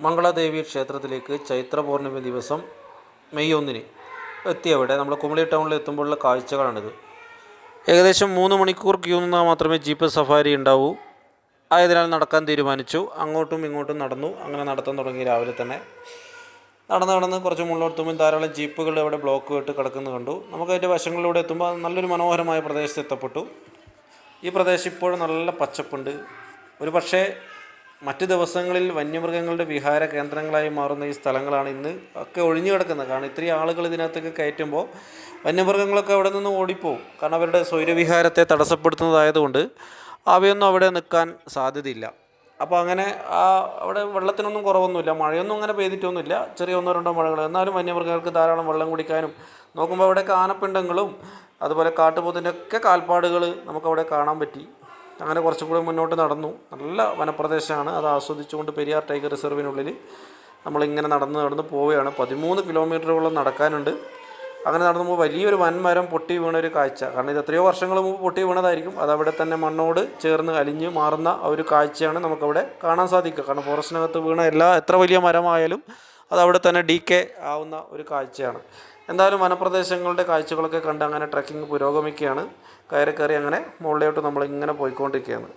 മംഗളാദേവി ക്ഷേത്രത്തിലേക്ക് ചൈത്ര പൗർണമി ദിവസം മെയ് 1 എത്തിയവിടെ നമ്മൾ കുമളി ടൗണിൽ എത്തുമ്പോഴുള്ള കാഴ്ചകളാണിത്. ഏകദേശം 3 മണിക്കൂർ ക്യൂ നിന്നാൽ മാത്രമേ ജീപ്പ് സഫാരി ഉണ്ടാവൂ. ആയതിനാൽ നടക്കാൻ തീരുമാനിച്ചു. അങ്ങോട്ടും ഇങ്ങോട്ടും നടന്നു. അങ്ങനെ നടത്താൻ തുടങ്ങി. രാവിലെ തന്നെ നടന്ന് കുറച്ച് മുന്നോട്ടെത്തുമ്പോൾ ധാരാളം ജീപ്പുകൾ അവിടെ ബ്ലോക്ക് ഇട്ട് കിടക്കുന്നത് കണ്ടു. നമുക്ക് അതിൻ്റെ വശങ്ങളിലൂടെ എത്തുമ്പോൾ നല്ലൊരു മനോഹരമായ പ്രദേശത്ത് എത്തപ്പെട്ടു. ഈ പ്രദേശം ഇപ്പോഴും നല്ല പച്ചപ്പുണ്ട്. ഒരു പക്ഷേ മറ്റ് ദിവസങ്ങളിൽ വന്യമൃഗങ്ങളുടെ വിഹാര കേന്ദ്രങ്ങളായി മാറുന്ന ഈ സ്ഥലങ്ങളാണ് ഇന്ന് ഒക്കെ ഒഴിഞ്ഞു കിടക്കുന്നത്. കാരണം ഇത്രയും ആളുകൾ ഇതിനകത്തേക്ക് കയറ്റുമ്പോൾ വന്യമൃഗങ്ങളൊക്കെ അവിടെ നിന്ന് ഓടിപ്പോവും. കാരണം അവരുടെ സ്വൈരവിഹാരത്തെ തടസ്സപ്പെടുത്തുന്നതായതുകൊണ്ട് അവയൊന്നും അവിടെ നിൽക്കാൻ സാധ്യതയില്ല. അപ്പോൾ അങ്ങനെ അവിടെ വെള്ളത്തിനൊന്നും കുറവൊന്നുമില്ല. മഴയൊന്നും അങ്ങനെ പെയ്തിട്ടൊന്നുമില്ല. ചെറിയ 1-2 മഴകൾ. എന്നാലും വന്യമൃഗങ്ങൾക്ക് ധാരാളം വെള്ളം കുടിക്കാനും നോക്കുമ്പോൾ അവിടെയൊക്കെ ആനപ്പിണ്ടങ്ങളും അതുപോലെ കാട്ടുപോത്തിൻ്റെ ഒക്കെ കാൽപ്പാടുകൾ നമുക്കവിടെ കാണാൻ പറ്റി. അങ്ങനെ കുറച്ചും കൂടി മുന്നോട്ട് നടന്നു. നല്ല വനപ്രദേശമാണ്. അത് ആസ്വദിച്ചുകൊണ്ട് പെരിയാർ ടൈഗർ റിസർവിനുള്ളിൽ നമ്മളിങ്ങനെ നടന്ന് പോവുകയാണ്. 13 കിലോമീറ്ററുകളോളം നടക്കാനുണ്ട്. അങ്ങനെ നടന്നുമ്പോൾ വലിയൊരു വൻമരം പൊട്ടി വീണൊരു കാഴ്ച. കാരണം ഇത് എത്രയോ വർഷങ്ങൾ മുമ്പ് പൊട്ടി വീണതായിരിക്കും. അതവിടെ തന്നെ മണ്ണോട് ചേർന്ന് അലിഞ്ഞ് മാറുന്ന ഒരു കാഴ്ചയാണ് നമുക്കവിടെ കാണാൻ സാധിക്കുക. കാരണം ഫോറസ്റ്റിനകത്ത് വീണ എത്ര വലിയ മരമായാലും അതവിടെ തന്നെ ഡീക്കേ ആവുന്ന ഒരു കാഴ്ചയാണ്. എന്തായാലും വനപ്രദേശങ്ങളുടെ കാഴ്ചകളൊക്കെ കണ്ട് അങ്ങനെ ട്രക്കിംഗ് പുരോഗമിക്കുകയാണ്. കയറി അങ്ങനെ മുകളിലോട്ട് നമ്മളിങ്ങനെ പോയിക്കൊണ്ടിരിക്കുകയാണ്.